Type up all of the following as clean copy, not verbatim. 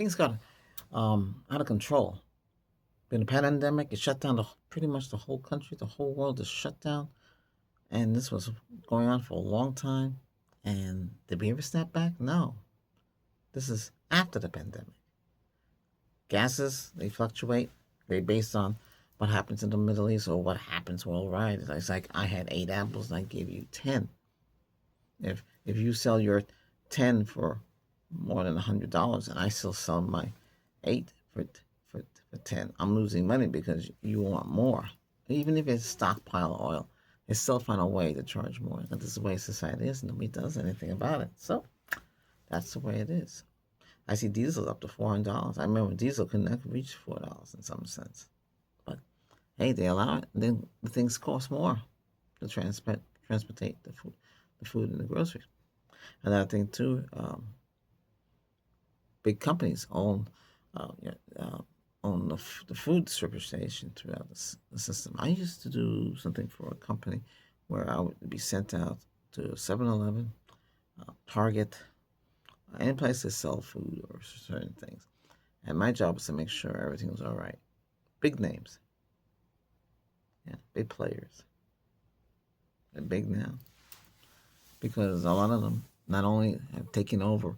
things got out of control. In the pandemic, it shut down pretty much the whole country. The whole world is shut down, and this was going on for a long time. And did we ever snap back? No. This is after the pandemic. Gases, they fluctuate. They based on what happens in the Middle East or what happens worldwide. It's like I had 8 apples and I gave you 10. If you sell your 10 for more than $100 and I still sell my 8 for 10, I'm losing money because you want more. Even if it's stockpile oil, they still find a way to charge more. And this is the way society is. Nobody does anything about it. So that's the way it is. I see diesel up to $400. I remember diesel couldn't reach $4 in some sense. But hey, they allow it. And then the things cost more to transportate the food and the groceries. Another thing too, big companies yeah, own the food distribution throughout the system. I used to do something for a company where I would be sent out to 7-Eleven, Target, any place to sell food or certain things. And my job was to make sure everything was all right. Big names, yeah, big players. They're big now because a lot of them not only have taken over,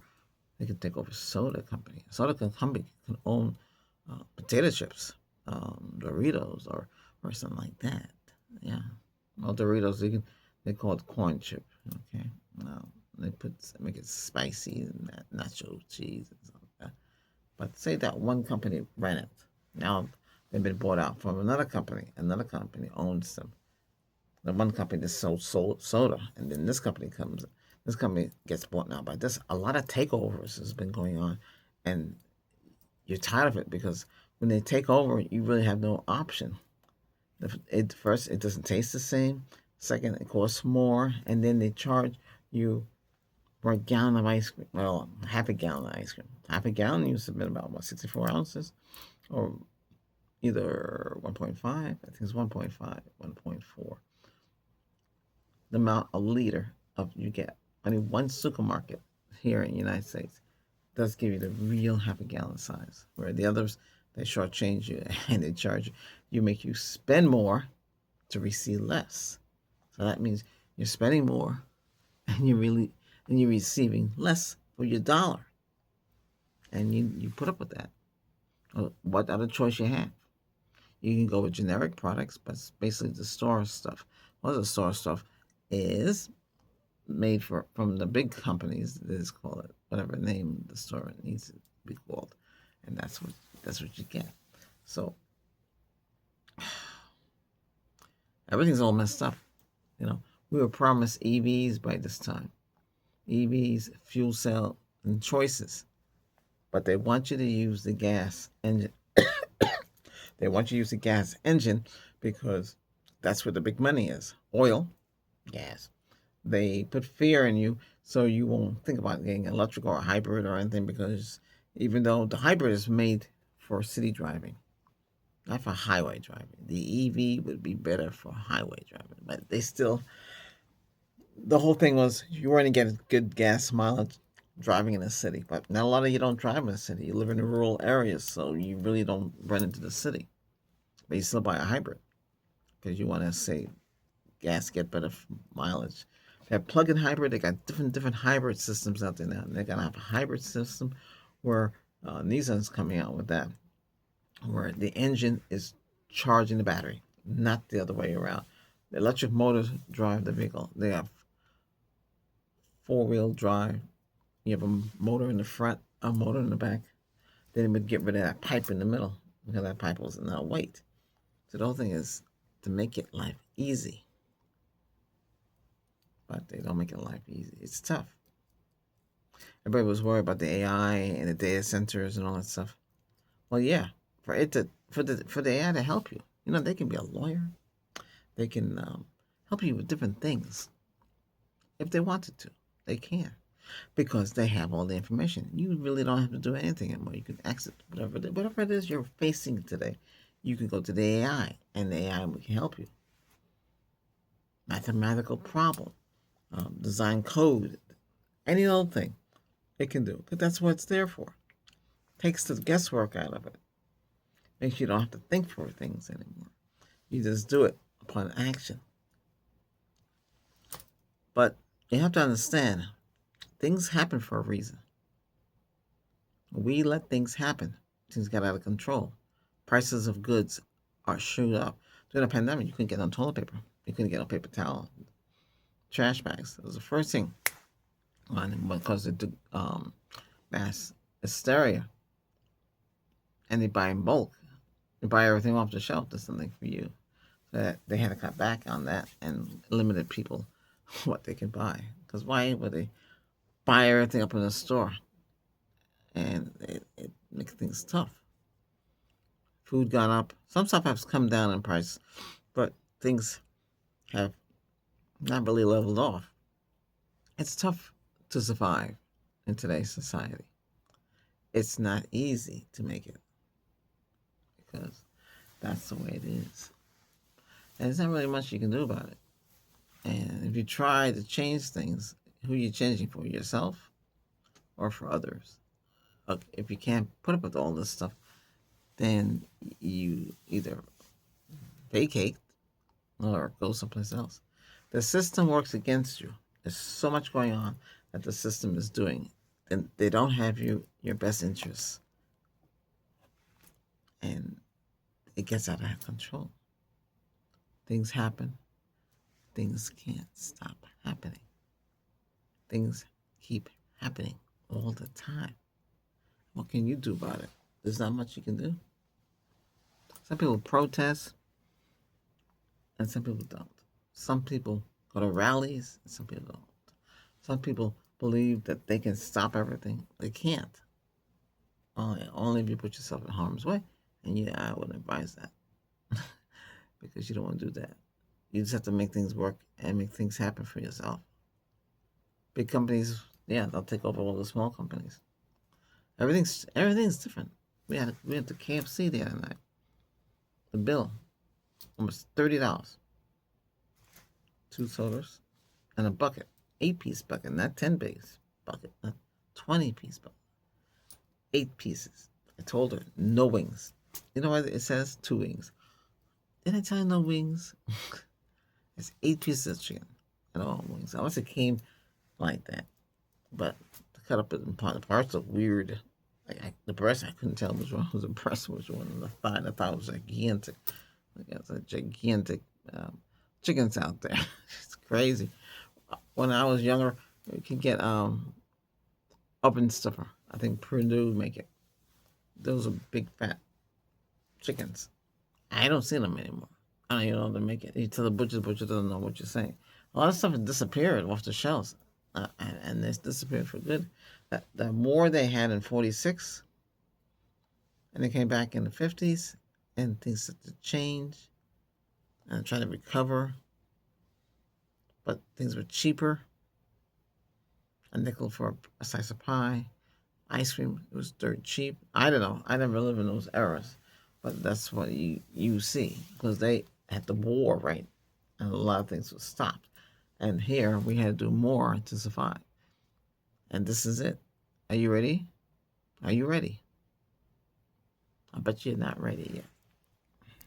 they can take over soda company. Soda company can own potato chips, Doritos, or something like that. Yeah, well, Doritos they call it corn chip. Okay, now they make it spicy and that nacho cheese and stuff like that. But say that one company ran it. Now they've been bought out from another company. Another company owns them. The one company that sells soda, and then this company comes. This company gets bought now by this. A lot of takeovers has been going on, and you're tired of it because when they take over, you really have no option. First, it doesn't taste the same. Second, it costs more, and then they charge you for a gallon of ice cream. Well, half a gallon of ice cream. Half a gallon used to be about what 64 ounces, or either 1.5. I think it's 1.5, 1.4. The amount a liter of you get. I mean, one supermarket here in the United States does give you the real half a gallon size, where the others they shortchange you and they charge you, make you spend more to receive less. So that means you're spending more and you're receiving less for your dollar, and you put up with that. What other choice you have? You can go with generic products, but it's basically the store stuff. Well, the store stuff is made from the big companies. Let's call it whatever name the store needs to be called, and that's what you get. So everything's all messed up. You know, we were promised EVs by this time, EVs, fuel cell, and choices, but they want you to use the gas engine. They want you to use the gas engine because that's where the big money is. Oil, gas. They put fear in you so you won't think about getting electric or a hybrid or anything because even though the hybrid is made for city driving, not for highway driving. The EV would be better for highway driving, but they still. The whole thing was you want to get good gas mileage driving in a city, but not a lot of you don't drive in a city. You live in rural areas, so you really don't run into the city. But you still buy a hybrid because you want to save gas, get better mileage. They have plug-in hybrid. They got different hybrid systems out there now. They're gonna have a hybrid system where Nissan's coming out with that, where the engine is charging the battery, not the other way around. The electric motors drive the vehicle. They have four-wheel drive. You have a motor in the front, a motor in the back. Then they would get rid of that pipe in the middle because that pipe was not weight. So the whole thing is to make it life easy, but they don't make it life easy. It's tough. Everybody was worried about the AI and the data centers and all that stuff. Well, yeah, for the AI to help you, they can be a lawyer. They can help you with different things if they wanted to. They can because they have all the information. You really don't have to do anything anymore. You can access whatever it is you're facing today. You can go to the AI, and the AI can help you. Mathematical problem, design code, any old thing it can do. But that's what it's there for, Takes the guesswork out of it. Makes you don't have to think for things anymore. You just do it upon action. But you have to understand, things happen for a reason. We let things happen. Things got out of control. Prices of goods are shoot up. During the pandemic, you couldn't get no toilet paper. You couldn't get no paper towel, trash bags. It was the first thing because it took mass hysteria, and they buy in bulk. They buy everything off the shelf. There's something for you. So that they had to cut back on that and limited people what they could buy. Because why would they buy everything up in the store? And it makes things tough. Food gone up. Some stuff has come down in price, but things have not really leveled off. It's tough to survive in today's society. It's not easy to make it because that's the way it is. And there's not really much you can do about it. And if you try to change things, who are you changing for? Yourself or for others? If you can't put up with all this stuff, then you either vacate or go someplace else. The system works against you. There's so much going on that the system is doing, and they don't have your best interests, and it gets out of control. Things happen. Things can't stop happening. Things keep happening all the time. What can you do about it? There's not much you can do. Some people protest, and some people don't. Some people go to rallies, and some people don't. Some people believe that they can stop everything. They can't. Only if you put yourself in harm's way. And yeah, I wouldn't advise that. Because you don't want to do that. You just have to make things work and make things happen for yourself. Big companies, yeah, they'll take over all the small companies. Everything's different. We had the KFC the other night. The bill, almost $30. 2 sodas and a bucket, 8-piece bucket, not 10-piece bucket, not 20-piece bucket, 8 pieces. I told her no wings. You know what it says? 2 wings. Didn't I tell you no wings? It's 8 pieces of chicken and all wings. Unless it came like that, but to cut up in parts are weird. The breast, I couldn't tell which one was the breast, which one was the thigh. I thought it was gigantic. It's a gigantic chickens out there. It's crazy. When I was younger, you could get oven stuffer. I think Purdue make it. Those are big fat chickens. I don't see them anymore. I don't even know how to make it. You tell the butcher doesn't know what you're saying. A lot of stuff has disappeared off the shelves, and it's disappeared for good. The more they had in '46, and they came back in the '50s, and things had to change and try to recover. But things were cheaper. A nickel for a slice of pie. Ice cream, it was dirt cheap. I don't know. I never lived in those eras. But that's what you see. Because they had the war, right? And a lot of things were stopped. And here, we had to do more to survive. And this is it. Are you ready? Are you ready? I bet you're not ready yet.